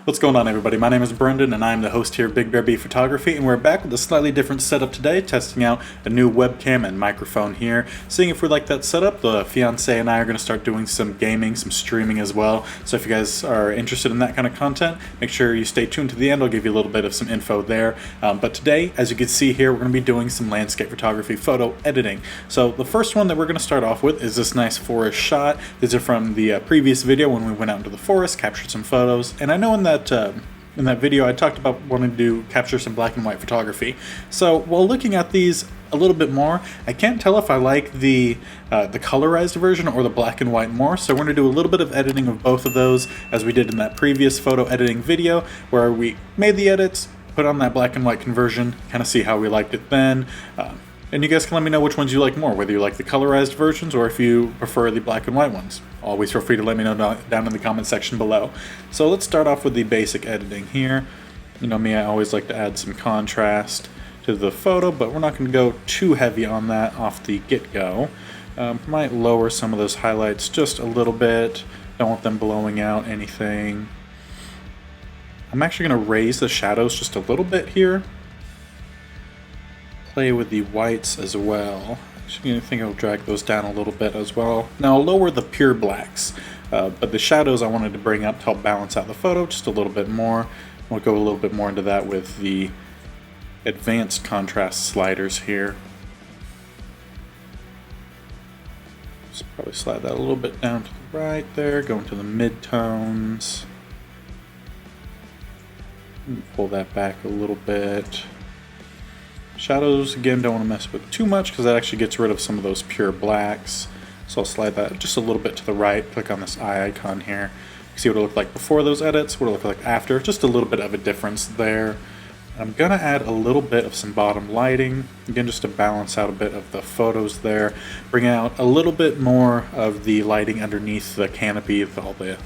What's going on, everybody? My name is Brenden and I'm the host here at BigBearB Photography, and we're back with a slightly different setup today, testing out a new webcam and microphone here, seeing if we like that setup. The fiance and I are going to start doing some gaming, some streaming as well, so if you guys are interested in that kind of content, make sure you stay tuned to the end. I'll give you a little bit of some info there, but today, as you can see here, we're going to be doing some landscape photography photo editing. So the first one that we're going to start off with is this nice forest shot. These are from the previous video when we went out into the forest, captured some photos, and I know in that video I talked about wanting to capture some black and white photography. So while looking at these a little bit more, I can't tell if I like the colorized version or the black and white more, so we're going to do a little bit of editing of both of those, as we did in that previous photo editing video where we made the edits, put on that black and white conversion, kind of see how we liked it then. And you guys can let me know which ones you like more, whether you like the colorized versions or if you prefer the black and white ones. Always feel free to let me know down in the comment section below. So let's start off with the basic editing here. You know me, I always like to add some contrast to the photo, but we're not going to go too heavy on that off the get-go. Might lower some of those highlights just a little bit. Don't want them blowing out anything. I'm actually going to raise the shadows just a little bit here. Play with the whites as well. Actually, I think I'll drag those down a little bit as well. Now I'll lower the pure blacks, but the shadows I wanted to bring up to help balance out the photo just a little bit more. We'll go a little bit more into that with the advanced contrast sliders here. Just probably slide that a little bit down to the right there, go into the mid-tones. Pull that back a little bit. Shadows, again, don't want to mess with too much because that actually gets rid of some of those pure blacks. So I'll slide that just a little bit to the right, click on this eye icon here. See what it looked like before those edits, what it looked like after. Just a little bit of a difference there. I'm going to add a little bit of some bottom lighting, again, just to balance out a bit of the photos there. Bring out a little bit more of the lighting underneath the canopy with all the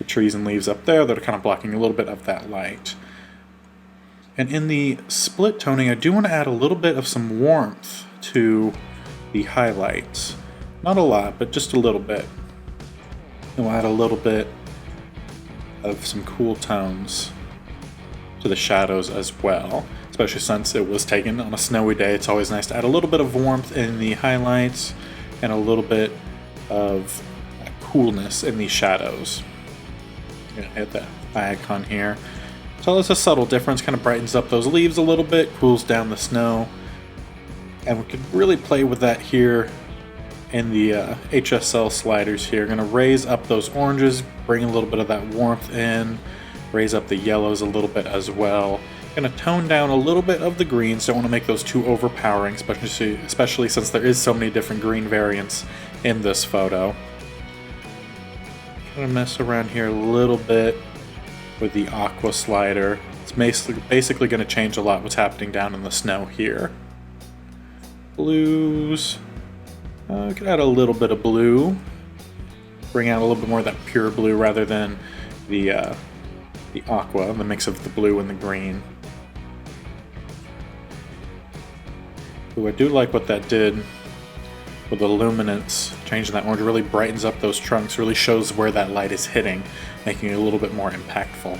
trees and leaves up there that are kind of blocking a little bit of that light. And in the split toning, I do want to add a little bit of some warmth to the highlights. Not a lot, but just a little bit. And we'll add a little bit of some cool tones to the shadows as well, especially since it was taken on a snowy day. It's always nice to add a little bit of warmth in the highlights and a little bit of coolness in the shadows. I'm gonna hit the icon here. So there's a subtle difference, kind of brightens up those leaves a little bit, cools down the snow. And we can really play with that here in the HSL sliders here. Gonna raise up those oranges, bring a little bit of that warmth in, raise up the yellows a little bit as well. Gonna tone down a little bit of the greens, don't wanna make those too overpowering, especially since there is so many different green variants in this photo. Gonna mess around here a little bit with the aqua slider. It's basically going to change a lot what's happening down in the snow here. Blues. We could add a little bit of blue. Bring out a little bit more of that pure blue rather than the aqua, the mix of the blue and the green. Ooh, I do like what that did with the luminance. Changing that orange really brightens up those trunks, really shows where that light is hitting, making it a little bit more impactful.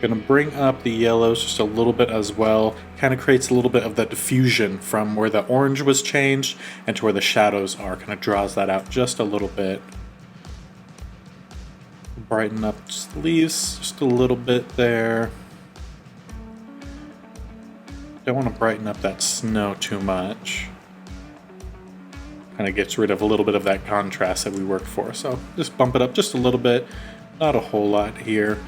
Gonna bring up the yellows just a little bit as well. Kind of creates a little bit of that diffusion from where the orange was changed and to where the shadows are. Kind of draws that out just a little bit. Brighten up just the leaves just a little bit there. Don't want to brighten up that snow too much. Kind of gets rid of a little bit of that contrast that we worked for. So just bump it up just a little bit. Not a whole lot here.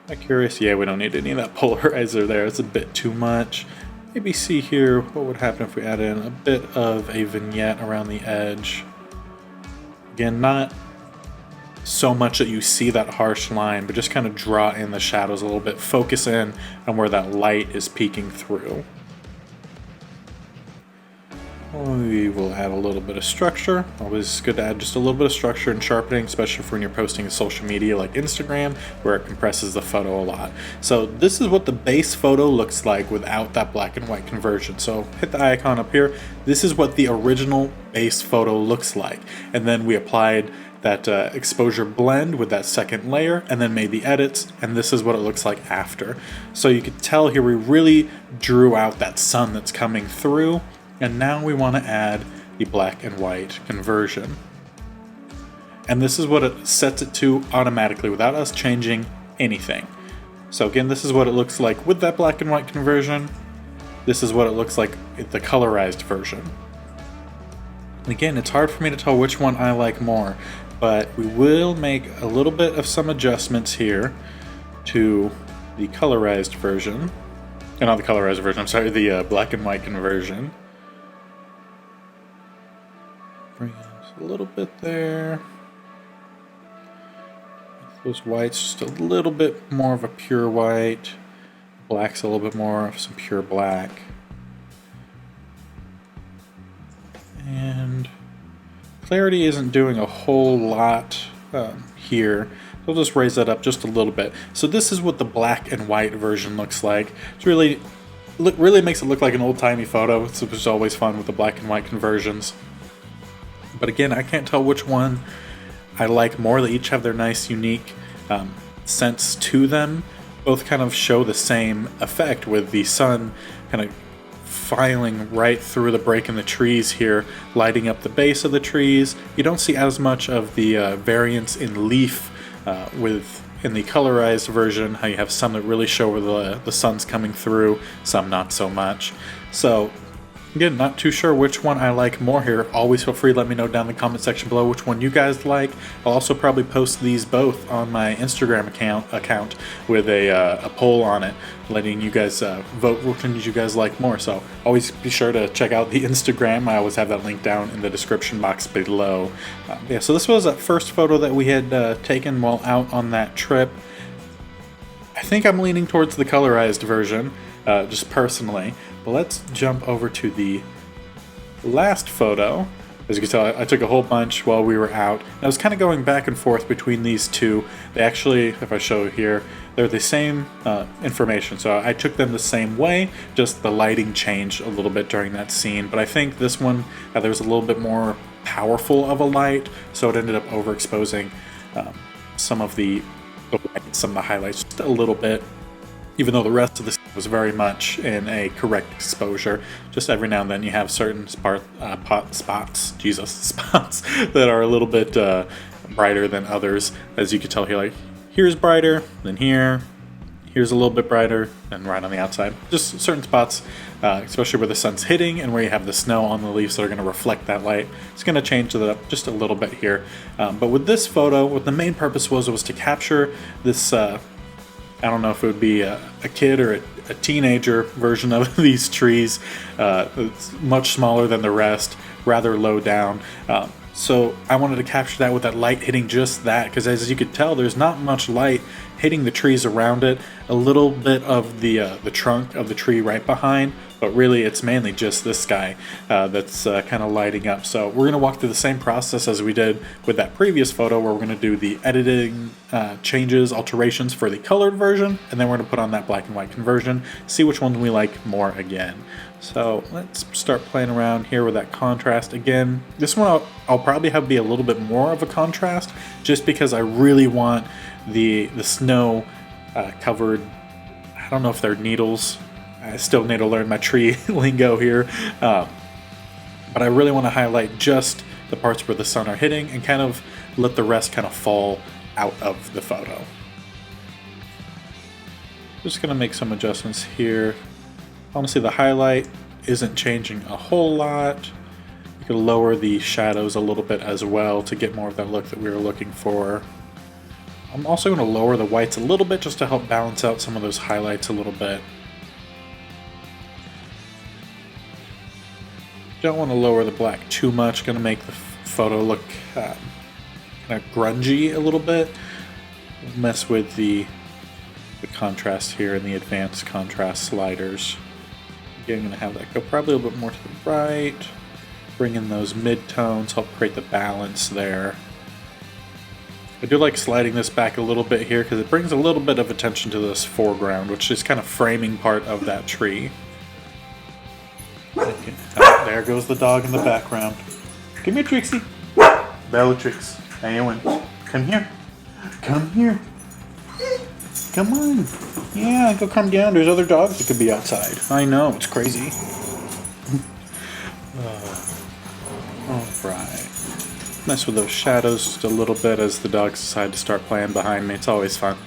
I'm curious. Yeah, we don't need any of that polarizer there. It's a bit too much. Maybe see here what would happen if we add in a bit of a vignette around the edge. Again, not so much that you see that harsh line, but just kind of draw in the shadows a little bit. Focus in on where that light is peeking through. We will add a little bit of structure. Always good to add just a little bit of structure and sharpening, especially for when you're posting to social media like Instagram, where it compresses the photo a lot. So this is what the base photo looks like without that black and white conversion. So hit the icon up here. This is what the original base photo looks like. And then we applied that exposure blend with that second layer, and then made the edits, and this is what it looks like after. So you could tell here we really drew out that sun that's coming through, and now we want to add the black and white conversion. And this is what it sets it to automatically without us changing anything. So again, this is what it looks like with that black and white conversion. This is what it looks like in the colorized version. And again, it's hard for me to tell which one I like more, but we will make a little bit of some adjustments here to the colorized version. Not the colorized version, I'm sorry, the black and white conversion. Bring in a little bit there. Those whites, just a little bit more of a pure white. Black's a little bit more of some pure black. And clarity isn't doing a whole lot here. So I'll just raise that up just a little bit. So this is what the black and white version looks like. It's really makes it look like an old-timey photo, which is always fun with the black and white conversions. But again, I can't tell which one I like more. They each have their nice, unique sense to them. Both kind of show the same effect with the sun kind of filing right through the break in the trees here, lighting up the base of the trees. You don't see as much of the variance in leaf in the colorized version, how you have some that really show where the sun's coming through, some not so much. So again, not too sure which one I like more here. Always feel free to let me know down in the comment section below which one you guys like. I'll also probably post these both on my Instagram account with a poll on it, letting you guys vote which one you guys like more. So always be sure to check out the Instagram. I always have that link down in the description box below. Yeah, so this was that first photo that we had taken while out on that trip. I think I'm leaning towards the colorized version, just personally. But let's jump over to the last photo. As you can tell, I took a whole bunch while we were out. And I was kind of going back and forth between these two. They actually, if I show here, they're the same information. So I took them the same way, just the lighting changed a little bit during that scene. But I think this one, there was a little bit more powerful of a light, so it ended up overexposing some of the highlights just a little bit. Even though the rest of the scene was very much in a correct exposure, just every now and then you have certain spots that are a little bit brighter than others. As you can tell here, like here's brighter, then here's a little bit brighter, and right on the outside. Just certain spots, especially where the sun's hitting and where you have the snow on the leaves that are going to reflect that light. It's going to change that up just a little bit here. But with this photo, what the main purpose was to capture this I don't know if it would be a kid or a teenager version of these trees. It's much smaller than the rest, rather low down. So I wanted to capture that with that light hitting just that, because as you could tell, there's not much light hitting the trees around it. A little bit of the trunk of the tree right behind, but really it's mainly just this guy that's kind of lighting up. So we're going to walk through the same process as we did with that previous photo, where we're going to do the editing changes, alterations for the colored version, and then we're going to put on that black and white conversion, see which one we like more again. So let's start playing around here with that contrast. Again, this one I'll probably be a little bit more of a contrast, just because I really want the snow covered. I don't know if they're needles. I still need to learn my tree lingo here, but I really want to highlight just the parts where the sun are hitting and kind of let the rest kind of fall out of the photo. Just gonna make some adjustments here. Honestly, the highlight isn't changing a whole lot. You can lower the shadows a little bit as well to get more of that look that we were looking for. I'm also going to lower the whites a little bit just to help balance out some of those highlights a little bit. Don't want to lower the black too much. Going to make the photo look kind of grungy a little bit. Mess with the contrast here and the advanced contrast sliders. Again, I'm going to have that go probably a little bit more to the right. Bring in those mid-tones, help create the balance there. I do like sliding this back a little bit here because it brings a little bit of attention to this foreground, which is kind of framing part of that tree. Oh, there goes the dog in the background. Come here, Trixie. Bellatrix. Hey, Owen, come here. Come here. Come on. Yeah, go calm down. There's other dogs that could be outside. I know, it's crazy. Alright. Mess with those shadows just a little bit as the dogs decide to start playing behind me. It's always fun.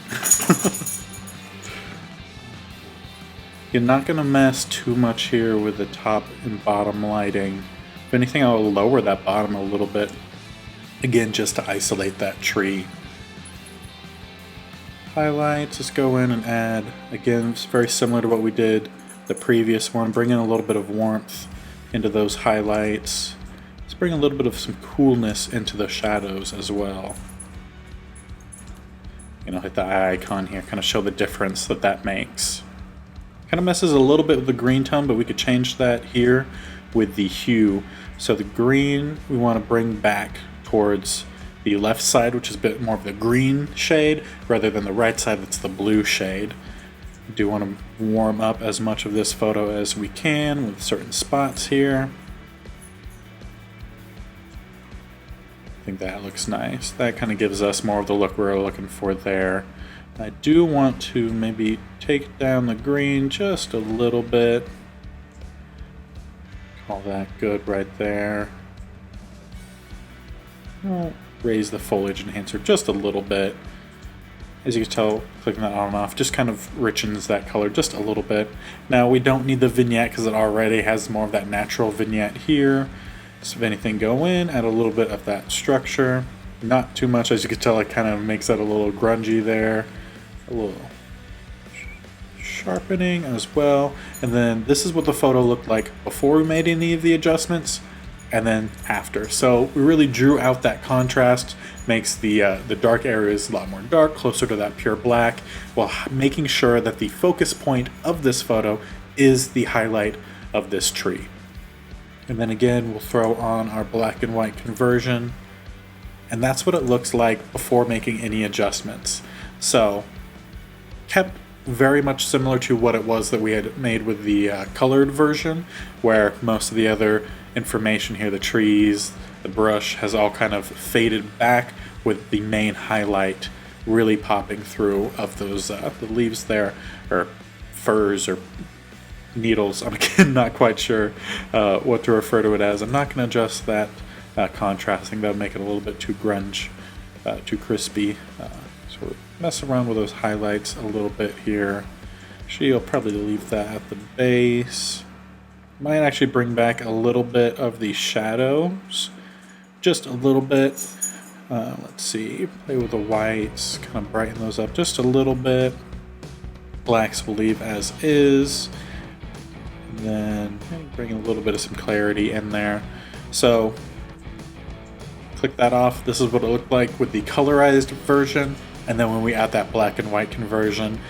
You're not going to mess too much here with the top and bottom lighting. If anything, I'll lower that bottom a little bit. Again, just to isolate that tree. Highlights, just go in and add, again, it's very similar to what we did the previous one. Bring in a little bit of warmth into those highlights. Let's bring a little bit of some coolness into the shadows as well. You know, hit the eye icon here, kind of show the difference that that makes. Kind of messes a little bit with the green tone, but we could change that here with the hue. So the green we want to bring back towards the left side, which is a bit more of the green shade, rather than the right side that's the blue shade. We do want to warm up as much of this photo as we can with certain spots here. I think that looks nice. That kind of gives us more of the look we're looking for there. I do want to maybe take down the green just a little bit. Call that good right there. I'll raise the foliage enhancer just a little bit. As you can tell, clicking that on and off just kind of richens that color just a little bit. Now we don't need the vignette because it already has more of that natural vignette here. So if anything, go in, add a little bit of that structure. Not too much, as you can tell, it kind of makes that a little grungy there. A little sharpening as well. And then this is what the photo looked like before we made any of the adjustments, and then after. So we really drew out that contrast, makes the dark areas a lot more dark, closer to that pure black, while making sure that the focus point of this photo is the highlight of this tree. And then again, we'll throw on our black and white conversion, and that's what it looks like before making any adjustments. So kept very much similar to what it was that we had made with the colored version, where most of the other information here, the trees, the brush, has all kind of faded back, with the main highlight really popping through of those the leaves there, or furs or needles. I'm again not quite sure what to refer to it as. I'm not going to adjust that contrasting. That would make it a little bit too grunge, too crispy. So we'll mess around with those highlights a little bit here. Actually, I'll probably leave that at the base. Might actually bring back a little bit of the shadows, just a little bit. Let's see, play with the whites, kind of brighten those up just a little bit. Blacks we'll leave as is. And then bring a little bit of some clarity in there. So click that off. This is what it looked like with the colorized version. And then when we add that black and white conversion,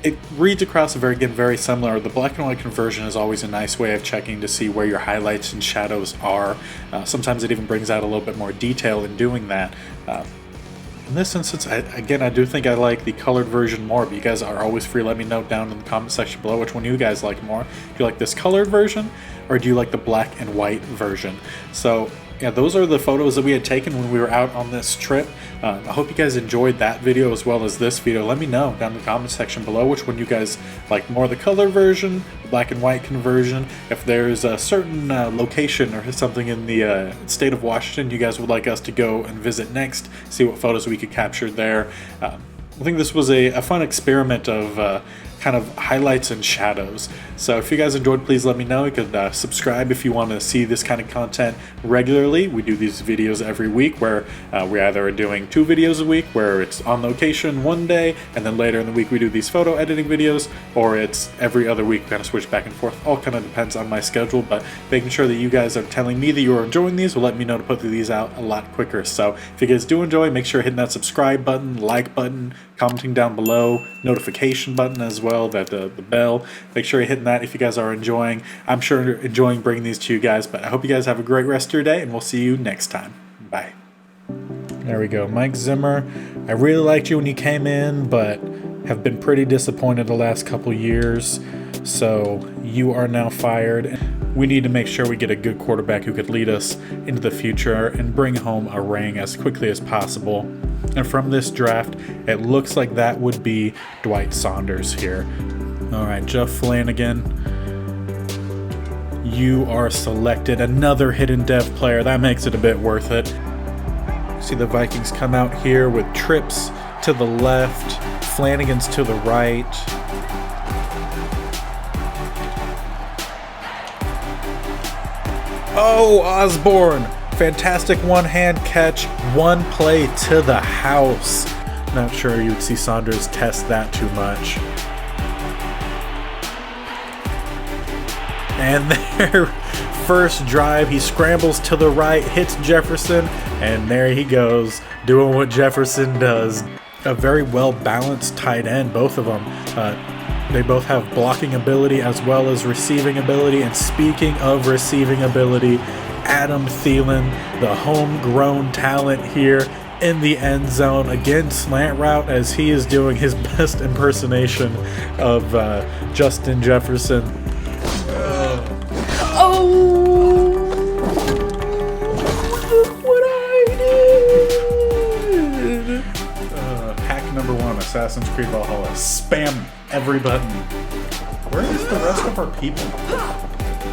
it reads across very similar. The black and white conversion is always a nice way of checking to see where your highlights and shadows are. Sometimes it even brings out a little bit more detail in doing that. In this instance, I do think I like the colored version more, but you guys are always free. Let me know down in the comment section below which one you guys like more. Do you like this colored version, or do you like the black and white version? So yeah, those are the photos that we had taken when we were out on this trip. I hope you guys enjoyed that video as well as this video. Let me know down in the comment section below which one you guys like more, the color version, the black and white conversion. If there's a certain location or something in the state of Washington you guys would like us to go and visit next, see what photos we could capture there. I think this was a fun experiment of kind of highlights and shadows. So if you guys enjoyed, please let me know. You could subscribe if you want to see this kind of content regularly. We do these videos every week where we either are doing 2 videos a week where it's on location one day, and then later in the week we do these photo editing videos, or it's every other week, kind of switch back and forth. All kind of depends on my schedule, but making sure that you guys are telling me that you're enjoying these will let me know to put these out a lot quicker. So if you guys do enjoy, make sure hitting that subscribe button, like button, commenting down below, notification button as well, that the bell. Make sure you're hitting that if you guys are enjoying. I'm sure you're enjoying bringing these to you guys, but I hope you guys have a great rest of your day, and we'll see you next time. Bye. There we go. Mike Zimmer. I really liked you when you came in, but have been pretty disappointed the last couple years, so you are now fired. We need to make sure we get a good quarterback who could lead us into the future and bring home a ring as quickly as possible. And from this draft, it looks like that would be Dwight Saunders here. All right, Jeff Flanagan, you are selected. Another hidden dev player. That makes it a bit worth it. See the Vikings come out here with Trips to the left, Flanagan's to the right. Oh, Osborne! Fantastic one-hand catch, one play to the house. Not sure you would see Saunders test that too much. And their first drive, he scrambles to the right, hits Jefferson, and there he goes, doing what Jefferson does. A very well-balanced tight end, both of them. They both have blocking ability as well as receiving ability. And speaking of receiving ability, Adam Thielen, the homegrown talent here in the end zone. Again, slant route as he is doing his best impersonation of Justin Jefferson. Hack number 1, Assassin's Creed Valhalla. Spam every button. Where is the rest of our people?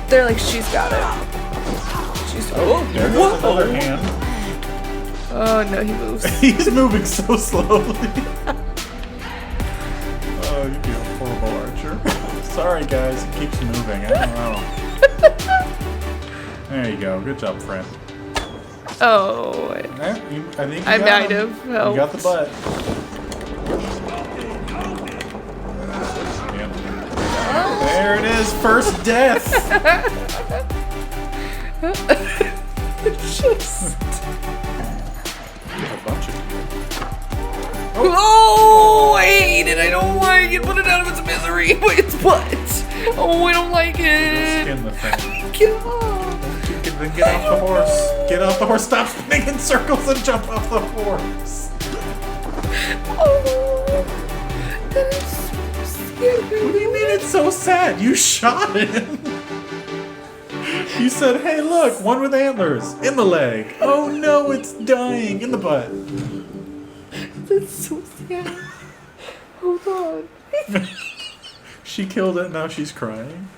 They're like, she's got it. She's. Oh, there goes another hand. Oh no, he moves. He's moving so slowly. Oh, you'd be a horrible archer. Sorry, guys, it keeps moving. I don't know. There you go. Good job, friend. Oh. I think I might have helped. You got the butt. Yep. There it is. First death. Just. A bunch of people. Oh, I hate it. I don't like it. Put it out of its misery. Wait, it's what? Oh, I don't like it. Skin the thing. Get off. Then get off the horse. Get off the horse. Stop spinning in circles and jump off the horse. Oh, that is so scary. What do you mean it's so sad? You shot him. You said, hey, look, one with antlers in the leg. Oh no, it's dying in the butt. That's so sad. Hold on. She killed it, now she's crying.